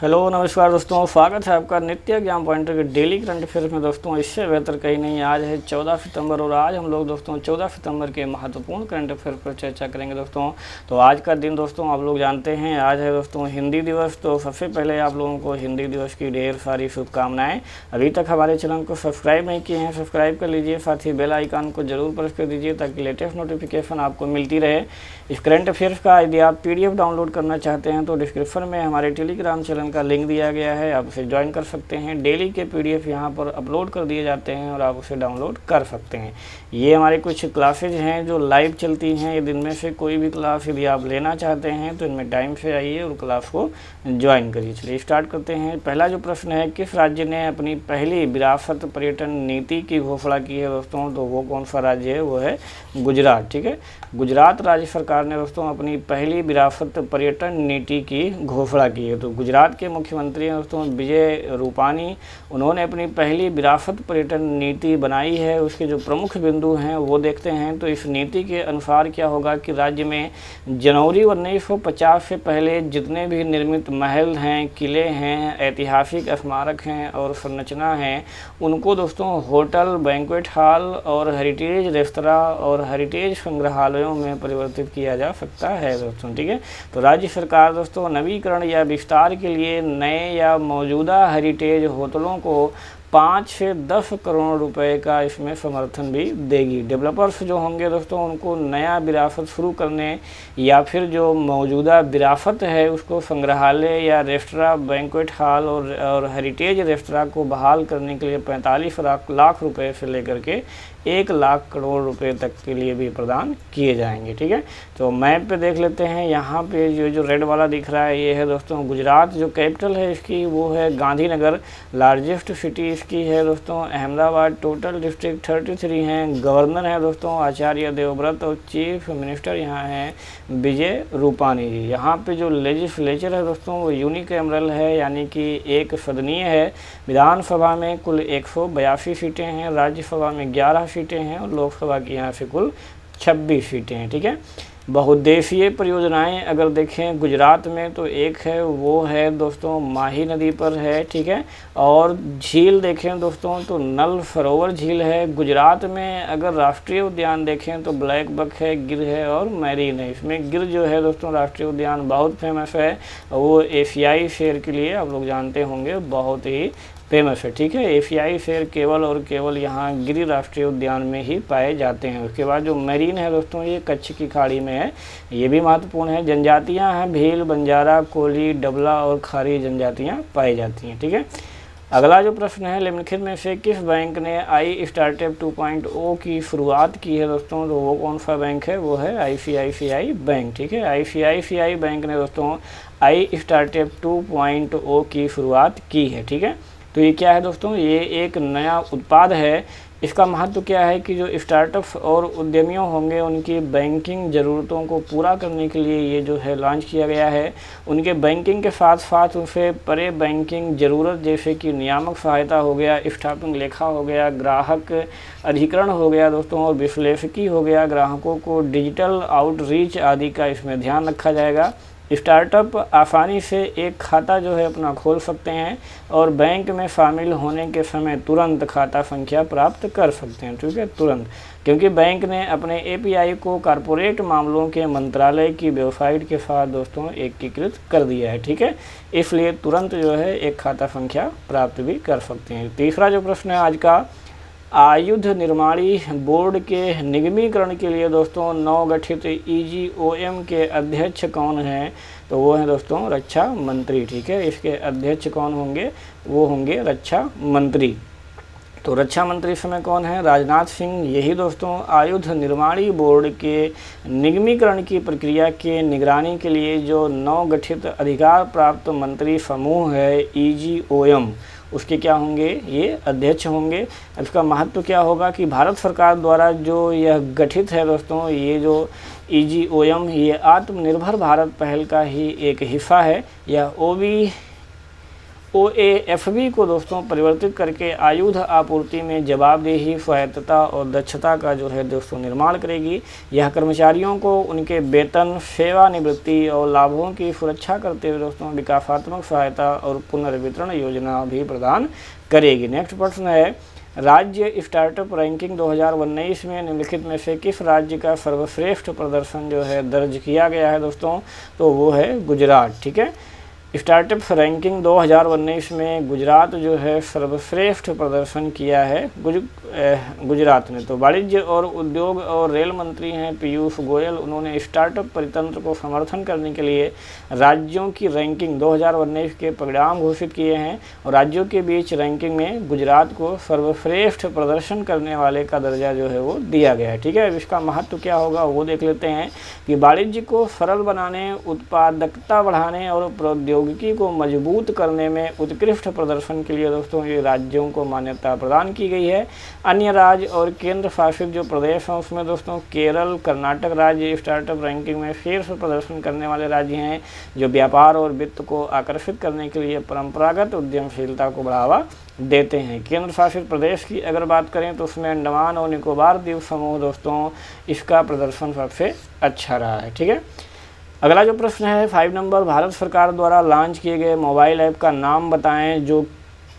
Hello नमस्कार दोस्तों, स्वागत है आपका नित्य ज्ञान पॉइंटर के डेली करंट अफेयर्स में। दोस्तों इससे बेहतर कहीं नहीं। आज है 14 सितंबर और आज हम लोग दोस्तों 14 सितंबर के महत्वपूर्ण करंट अफेयर पर चर्चा करेंगे दोस्तों। तो आज का दिन दोस्तों आप लोग जानते हैं, आज है दोस्तों हिंदी दिवस। तो सबसे पहले आप लोगों को हिंदी दिवस की ढेर सारी शुभकामनाएँ। अभी तक हमारे चैनल को सब्सक्राइब नहीं किए हैं, सब्सक्राइब कर लीजिए, साथ ही बेल आइकन को जरूर प्रेस कर दीजिए ताकि लेटेस्ट नोटिफिकेशन आपको मिलती रहे। इस करंट अफेयर्स का यदि आप PDF डाउनलोड करना चाहते हैं तो डिस्क्रिप्शन में हमारे टेलीग्राम चैनल का लिंक दिया गया है, आप उसे ज्वाइन कर सकते हैं। डेली के PDF यहाँ पर अपलोड कर दिए जाते हैं और आप उसे डाउनलोड कर सकते हैं। ये हमारे कुछ क्लासेज हैं जो लाइव चलती हैं। ये दिन में से कोई भी क्लास यदि आप लेना चाहते हैं तो इनमें टाइम से आइए और क्लास को ज्वाइन करिए। चलिए स्टार्ट करते हैं। पहला जो प्रश्न है, किस राज्य ने अपनी पहली विरासत पर्यटन नीति की घोषणा की है दोस्तों? तो वो कौन सा राज्य है? वो है गुजरात। ठीक है, गुजरात राज्य सरकार ने दोस्तों अपनी पहली विरासत पर्यटन नीति की घोषणा की है। तो गुजरात के मुख्यमंत्री हैं दोस्तों विजय रूपानी, उन्होंने अपनी पहली विरासत पर्यटन नीति बनाई है। उसके जो प्रमुख बिंदु हैं वो देखते हैं। तो इस नीति के अनुसार क्या होगा कि राज्य में जनवरी 1950 से पहले जितने भी निर्मित महल हैं, किले हैं, ऐतिहासिक स्मारक हैं और संरचना हैं, उनको दोस्तों होटल, बैंक्वेट हॉल और हेरिटेज रेस्तरां और हेरिटेज संग्रहालयों में परिवर्तित किया जा सकता है दोस्तों। ठीक है, तो राज्य सरकार दोस्तों नवीकरण या विस्तार के लिए नए या मौजूदा हेरिटेज होटलों को 5 से 10 करोड़ रुपए का इसमें समर्थन भी देगी। डेवलपर्स जो होंगे दोस्तों उनको नया विरासत शुरू करने या फिर जो मौजूदा विरासत है उसको संग्रहालय या रेस्तरां, बैंक्वेट हॉल और हेरिटेज रेस्तरां को बहाल करने के लिए 45 लाख रुपए से लेकर के 1 लाख करोड़ रुपए तक के लिए भी प्रदान किए जाएंगे। ठीक है, तो मैप पे देख लेते हैं। यहाँ पे जो रेड वाला दिख रहा है ये है दोस्तों गुजरात। जो कैपिटल है इसकी वो है गांधीनगर। लार्जेस्ट सिटी इसकी है दोस्तों अहमदाबाद। टोटल डिस्ट्रिक्ट 33 हैं। गवर्नर है दोस्तों आचार्य देवव्रत और चीफ मिनिस्टर यहाँ हैं विजय रूपानी जी। यहाँ पे जो लेजिस्लेचर है दोस्तों वो यूनिकैमरल है, यानी कि एक सदनीय है। विधानसभा में कुल 182 सीटें हैं, राज्यसभा में 11 सीटें हैं और लोकसभा की यहाँ से कुल 26 सीटें हैं। ठीक है, बहुउद्देशीय परियोजनाएं अगर देखें गुजरात में तो एक है वो है दोस्तों माही नदी पर है। ठीक है, और झील देखें दोस्तों तो नल सरोवर झील है। गुजरात में अगर राष्ट्रीय उद्यान देखें तो ब्लैक बक है, गिर है और मैरीन है। इसमें गिर जो है दोस्तों राष्ट्रीय उद्यान बहुत फेमस है, वो एशियाई शेर के लिए आप लोग जानते होंगे बहुत ही फेमस है। ठीक है, एशियाई शेर केवल और केवल यहाँ गिर राष्ट्रीय उद्यान में ही पाए जाते हैं। उसके बाद जो मैरीन है दोस्तों ये कच्छ की खाड़ी में है, ये भी महत्वपूर्ण है। जनजातियाँ हैं भील, बंजारा, कोली, डबला और खारी जनजातियाँ पाई जाती हैं। ठीक है, अगला जो प्रश्न है, निम्नलिखित में से किस बैंक ने आई स्टार्टअप 2.0 की शुरुआत की है दोस्तों? तो वो कौन सा बैंक है? वो है ICICI बैंक। ठीक है, ICICI बैंक ने दोस्तों आई स्टार्टअप 2.0 की शुरुआत की है। ठीक है, तो ये क्या है दोस्तों? ये एक नया उत्पाद है। इसका महत्व क्या है कि जो स्टार्टअप्स और उद्यमियों होंगे उनकी बैंकिंग ज़रूरतों को पूरा करने के लिए ये जो है लॉन्च किया गया है। उनके बैंकिंग के साथ साथ उनसे परे बैंकिंग ज़रूरत जैसे कि नियामक सहायता हो गया, स्थापना लेखा हो गया, ग्राहक अधिकरण हो गया दोस्तों और विश्लेषकी हो गया, ग्राहकों को डिजिटल आउटरीच आदि का इसमें ध्यान रखा जाएगा। स्टार्टअप आसानी से एक खाता जो है अपना खोल सकते हैं और बैंक में शामिल होने के समय तुरंत खाता संख्या प्राप्त कर सकते हैं। ठीक है, तुरंत, क्योंकि बैंक ने अपने API को कॉरपोरेट मामलों के मंत्रालय की वेबसाइट के साथ दोस्तों एकीकृत कर दिया है। ठीक है, इसलिए तुरंत जो है एक खाता संख्या प्राप्त भी कर सकते हैं। तीसरा जो प्रश्न है आज का, आयुध निर्माणी बोर्ड के निगमीकरण के लिए दोस्तों नवगठित EGOM के अध्यक्ष कौन हैं? तो वो हैं दोस्तों रक्षा मंत्री। ठीक है, इसके अध्यक्ष कौन होंगे? वो होंगे रक्षा मंत्री। तो रक्षा मंत्री इस समय कौन है? राजनाथ सिंह। यही दोस्तों आयुध निर्माणी बोर्ड के निगमीकरण की प्रक्रिया के निगरानी के लिए जो नवगठित अधिकार प्राप्त मंत्री समूह है EGOM, उसके क्या होंगे? ये अध्यक्ष होंगे। इसका महत्व क्या होगा कि भारत सरकार द्वारा जो यह गठित है दोस्तों, ये जो EGOM ये आत्मनिर्भर भारत पहल का ही एक हिस्सा है। यह OAFB को दोस्तों परिवर्तित करके आयुध आपूर्ति में जवाबदेही, स्वायत्तता और दक्षता का जो है दोस्तों निर्माण करेगी। यह कर्मचारियों को उनके वेतन, सेवानिवृत्ति और लाभों की सुरक्षा करते हुए दोस्तों विकासात्मक सहायता और पुनर्वितरण योजना भी प्रदान करेगी। नेक्स्ट प्रश्न है, राज्य स्टार्टअप रैंकिंग 2019 में निम्नलिखित में से किस राज्य का सर्वश्रेष्ठ प्रदर्शन जो है दर्ज किया गया है दोस्तों? तो वो है गुजरात। ठीक है, स्टार्टअप रैंकिंग 2019 में गुजरात जो है सर्वश्रेष्ठ प्रदर्शन किया है गुजरात ने। तो वाणिज्य और उद्योग और रेल मंत्री हैं पीयूष गोयल, उन्होंने स्टार्टअप परितंत्र को समर्थन करने के लिए राज्यों की रैंकिंग 2019 के परिणाम घोषित किए हैं और राज्यों के बीच रैंकिंग में गुजरात को सर्वश्रेष्ठ प्रदर्शन करने वाले का दर्जा जो है वो दिया गया है। ठीक है, अब इसका महत्व क्या होगा वो देख लेते हैं कि वाणिज्य को सरल बनाने, उत्पादकता बढ़ाने और प्रौद्योगिकी को मजबूत करने में उत्कृष्ट प्रदर्शन के लिए दोस्तों ये राज्यों को मान्यता प्रदान की गई है। अन्य राज्य और केंद्र शासित जो प्रदेश हैं उसमें दोस्तों केरल, कर्नाटक राज्य स्टार्टअप रैंकिंग में शीर्ष प्रदर्शन करने वाले राज्य हैं जो व्यापार और वित्त को आकर्षित करने के लिए परंपरागत उद्यमशीलता को बढ़ावा देते हैं। केंद्र शासित प्रदेश की अगर बात करें तो उसमें अंडमान और निकोबार द्वीप समूह दोस्तों इसका प्रदर्शन सबसे अच्छा रहा है। ठीक है, अगला जो प्रश्न है 5 नंबर, भारत सरकार द्वारा लॉन्च किए गए मोबाइल ऐप का नाम बताएं जो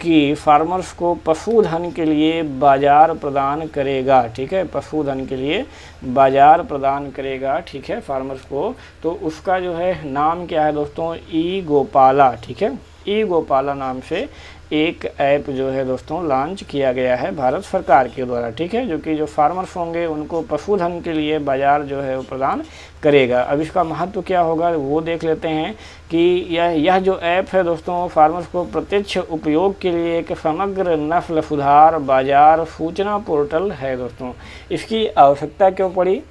कि फार्मर्स को पशुधन के लिए बाजार प्रदान करेगा। ठीक है, पशुधन के लिए बाजार प्रदान करेगा। ठीक है, फार्मर्स को, तो उसका जो है नाम क्या है दोस्तों? ई गोपाला। ठीक है, ई गोपाला नाम से एक ऐप जो है दोस्तों लॉन्च किया गया है भारत सरकार के द्वारा। ठीक है, जो कि जो फार्मर्स होंगे उनको पशुधन के लिए बाजार जो है वो प्रदान करेगा। अब इसका महत्व क्या होगा वो देख लेते हैं कि यह जो ऐप है दोस्तों फार्मर्स को प्रत्यक्ष उपयोग के लिए एक समग्र नस्ल सुधार बाजार सूचना पोर्टल है दोस्तों। इसकी आवश्यकता क्यों पड़ी?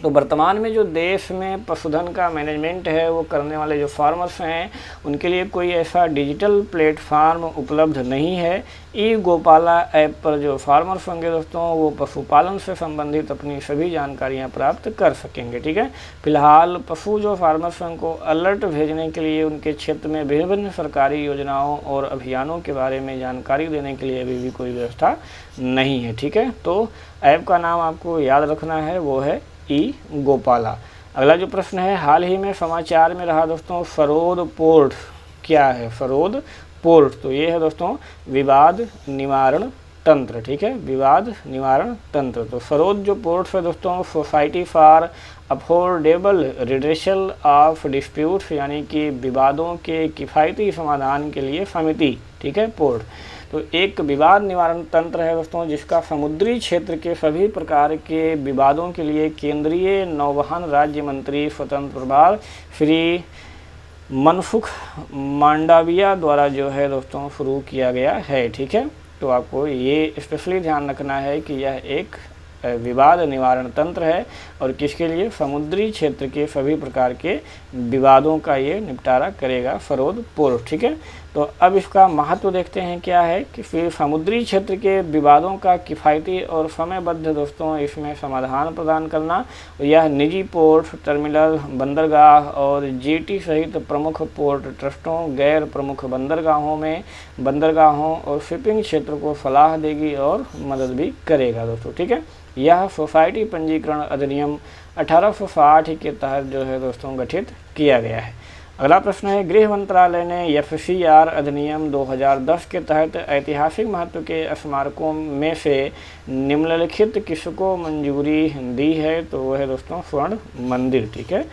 तो वर्तमान में जो देश में पशुधन का मैनेजमेंट है वो करने वाले जो फार्मर्स हैं उनके लिए कोई ऐसा डिजिटल प्लेटफार्म उपलब्ध नहीं है। ई गोपाला ऐप पर जो फार्मर्स होंगे दोस्तों वो पशुपालन से संबंधित अपनी सभी जानकारियां प्राप्त कर सकेंगे। ठीक है, फिलहाल पशु जो फार्मर्स हैं उनको अलर्ट भेजने के लिए उनके क्षेत्र में विभिन्न सरकारी योजनाओं और अभियानों के बारे में जानकारी देने के लिए अभी भी कोई व्यवस्था नहीं है। ठीक है, तो ऐप का नाम आपको याद रखना है, वो है ई गोपाला। अगला जो प्रश्न है, हाल ही में समाचार में रहा दोस्तों फरोद पोर्ट क्या है? फरोद पोर्ट, तो ये है दोस्तों विवाद निवारण तंत्र। ठीक है, विवाद निवारण तंत्र। तो फरोद जो पोर्ट है दोस्तों society for affordable redressal of disputes, यानी कि विवादों के किफ़ायती समाधान के लिए समिति। ठीक है, पोर्ट तो एक विवाद निवारण तंत्र है दोस्तों जिसका समुद्री क्षेत्र के सभी प्रकार के विवादों के लिए केंद्रीय नौवहन राज्य मंत्री स्वतंत्र प्रभार श्री मनसुख मांडविया द्वारा जो है दोस्तों शुरू किया गया है। ठीक है, तो आपको ये स्पेशली ध्यान रखना है कि यह एक विवाद निवारण तंत्र है और किसके लिए? समुद्री क्षेत्र के सभी प्रकार के विवादों का ये निपटारा करेगा फरोद पोर्ट। ठीक है, तो अब इसका महत्व देखते हैं क्या है कि फिर समुद्री क्षेत्र के विवादों का किफ़ायती और समयबद्ध दोस्तों इसमें समाधान प्रदान करना। यह निजी पोर्ट, टर्मिनल, बंदरगाह और जेटी सहित प्रमुख पोर्ट ट्रस्टों, गैर प्रमुख बंदरगाहों और शिपिंग क्षेत्र को सलाह देगी और मदद भी करेगा दोस्तों। ठीक है, यह सोसाइटी पंजीकरण अधिनियम 1860 के तहत जो है दोस्तों गठित किया गया है। अगला प्रश्न है, गृह मंत्रालय ने FCR अधिनियम 2010 के तहत ऐतिहासिक महत्व के स्मारकों में से निम्नलिखित किसको मंजूरी दी है? तो वह है दोस्तों स्वर्ण मंदिर। ठीक है,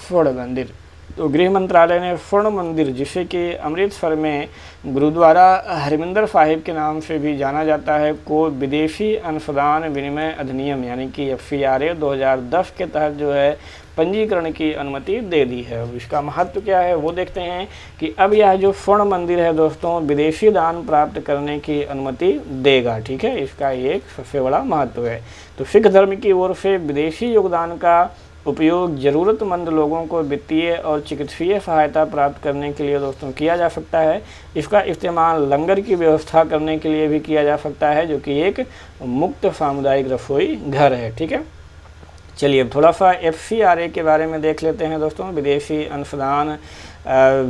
स्वर्ण मंदिर। तो गृह मंत्रालय ने स्वर्ण मंदिर, जिसे कि अमृतसर में गुरुद्वारा हरमिंदर साहिब के नाम से भी जाना जाता है, को विदेशी अंशदान विनिमय अधिनियम यानी कि FCRA 2010 के तहत जो है पंजीकरण की अनुमति दे दी है। इसका महत्व क्या है वो देखते हैं कि अब यह जो स्वर्ण मंदिर है दोस्तों विदेशी दान प्राप्त करने की अनुमति देगा। ठीक है, इसका ये एक सबसे बड़ा महत्व है। तो सिख धर्म की ओर से विदेशी योगदान का उपयोग ज़रूरतमंद लोगों को वित्तीय और चिकित्सीय सहायता प्राप्त करने के लिए दोस्तों किया जा सकता है। इसका इस्तेमाल लंगर की व्यवस्था करने के लिए भी किया जा सकता है, जो कि एक मुक्त सामुदायिक रसोई घर है। ठीक है, चलिए अब थोड़ा सा FCRA के बारे में देख लेते हैं दोस्तों, विदेशी अंशदान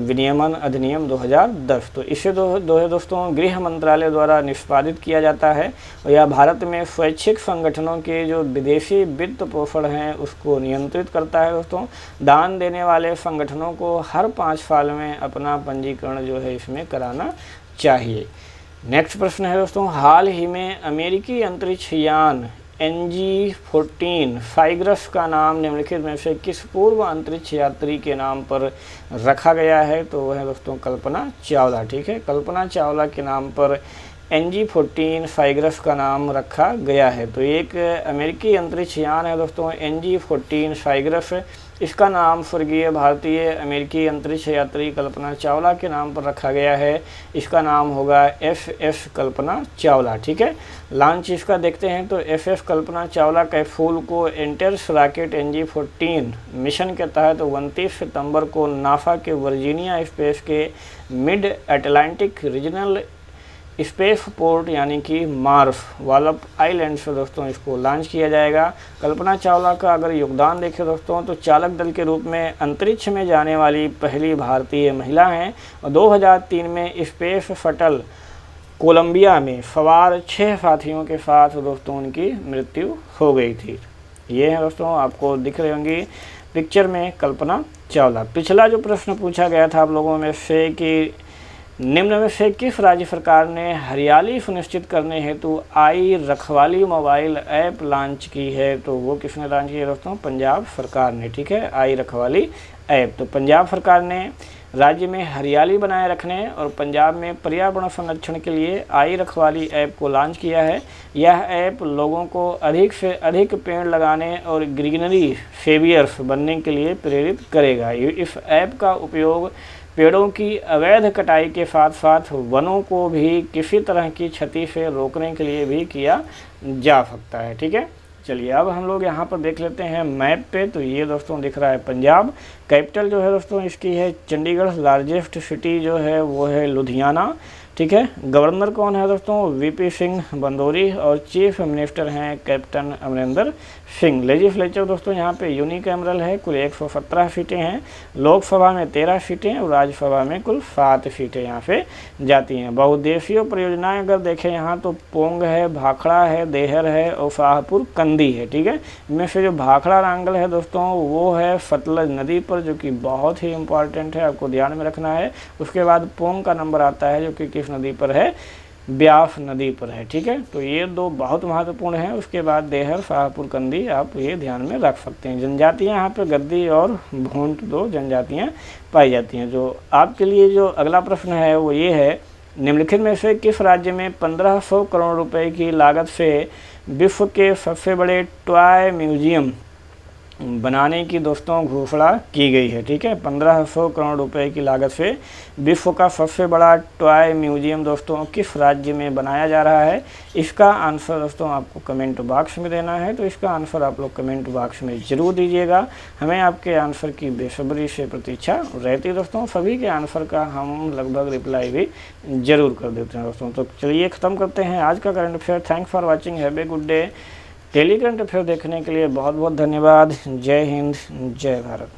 विनियमन अधिनियम 2010। तो इसे दोस्तों गृह मंत्रालय द्वारा निष्पादित किया जाता है और यह भारत में स्वैच्छिक संगठनों के जो विदेशी वित्त पोषण हैं उसको नियंत्रित करता है दोस्तों। दान देने वाले संगठनों को हर 5 साल में अपना पंजीकरण जो है इसमें कराना चाहिए। नेक्स्ट प्रश्न है दोस्तों, हाल ही में अमेरिकी अंतरिक्ष यान NG-14 साइग्रस का नाम निम्नलिखित में से किस पूर्व अंतरिक्ष यात्री के नाम पर रखा गया है? तो वह है दोस्तों कल्पना चावला। ठीक है, कल्पना चावला के नाम पर NG-14 साइग्रस का नाम रखा गया है। तो एक अमेरिकी अंतरिक्ष यान है दोस्तों NG-14 साइग्रस, इसका नाम स्वर्गीय भारतीय अमेरिकी अंतरिक्ष यात्री कल्पना चावला के नाम पर रखा गया है। इसका नाम होगा SS कल्पना चावला। ठीक है, लॉन्च इसका देखते हैं तो SS कल्पना चावला कैप्सूल को एंटर्स रॉकेट NG-14 मिशन के तहत 29 सितंबर को नासा के वर्जीनिया स्पेस के mid Atlantic regional space port यानी कि मार्स वालप आइलैंड से दोस्तों इसको लॉन्च किया जाएगा। कल्पना चावला का अगर योगदान देखें दोस्तों तो चालक दल के रूप में अंतरिक्ष में जाने वाली पहली भारतीय महिला हैं और 2003 में स्पेस शटल कोलंबिया में सवार 6 साथियों के साथ दोस्तों उनकी मृत्यु हो गई थी। ये है दोस्तों, आपको दिख रही होंगी पिक्चर में कल्पना चावला। पिछला जो प्रश्न पूछा गया था आप लोगों में से कि निम्न में से किस राज्य सरकार ने हरियाली सुनिश्चित करने हेतु आई रखवाली मोबाइल ऐप लॉन्च की है? तो वो किसने लॉन्च की है दोस्तों? पंजाब सरकार ने। ठीक है, आई रखवाली ऐप। तो पंजाब सरकार ने राज्य में हरियाली बनाए रखने और पंजाब में पर्यावरण संरक्षण के लिए आई रखवाली ऐप को लॉन्च किया है। यह ऐप लोगों को अधिक से अधिक पेड़ लगाने और ग्रीनरी सेवियर्स बनने के लिए प्रेरित करेगा। इस ऐप का उपयोग पेड़ों की अवैध कटाई के साथ साथ वनों को भी किसी तरह की क्षति से रोकने के लिए भी किया जा सकता है। ठीक है, चलिए अब हम लोग यहाँ पर देख लेते हैं मैप पे। तो ये दोस्तों दिख रहा है पंजाब। कैपिटल जो है दोस्तों इसकी है चंडीगढ़। लार्जेस्ट सिटी जो है वो है लुधियाना। ठीक है, गवर्नर कौन है दोस्तों? VP सिंह बंदोरी और चीफ मिनिस्टर हैं कैप्टन अमरिंदर सिंह। लेजिस्लेचर दोस्तों यहाँ पे यूनिकैमरल है, कुल 117 सीटें हैं। लोकसभा में 13 सीटें और राज्यसभा में कुल 7 सीटें यहाँ पे जाती हैं। बहुउद्देशीय परियोजनाएं अगर देखें यहाँ तो पोंग है, भाखड़ा है, देहर है और शाहपुर कंदी है। ठीक है, इनमें से जो भाखड़ा नांगल है दोस्तों वो है सतलज नदी पर, जो कि बहुत ही इंपॉर्टेंट है, आपको ध्यान में रखना है। उसके बाद पोंग का नंबर आता है जो कि किस नदी पर है? ब्यास नदी पर है। ठीक है, तो ये 2 बहुत महत्वपूर्ण हैं। उसके बाद देहर, शाहपुर कंदी आप ये ध्यान में रख सकते हैं। जनजातियां यहाँ पे गद्दी और भूंट 2 जनजातियां पाई जाती हैं। जो आपके लिए जो अगला प्रश्न है वो ये है, निम्नलिखित में से किस राज्य में 1500 करोड़ रुपए की लागत से विश्व के सबसे बड़े टॉय म्यूजियम बनाने की दोस्तों घोषणा की गई है? ठीक है, 1500 करोड़ रुपए की लागत से विश्व का सबसे बड़ा टॉय म्यूजियम दोस्तों किस राज्य में बनाया जा रहा है? इसका आंसर दोस्तों आपको कमेंट बॉक्स में देना है। तो इसका आंसर आप लोग कमेंट बॉक्स में ज़रूर दीजिएगा। हमें आपके आंसर की बेसब्री से प्रतीक्षा रहती है दोस्तों। सभी के आंसर का हम लगभग रिप्लाई भी ज़रूर कर देते हैं दोस्तों। तो चलिए ख़त्म करते हैं आज का current affair. Thanks for watching, have a good day. Daily current affair देखने के लिए बहुत बहुत धन्यवाद। जय हिंद, जय भारत।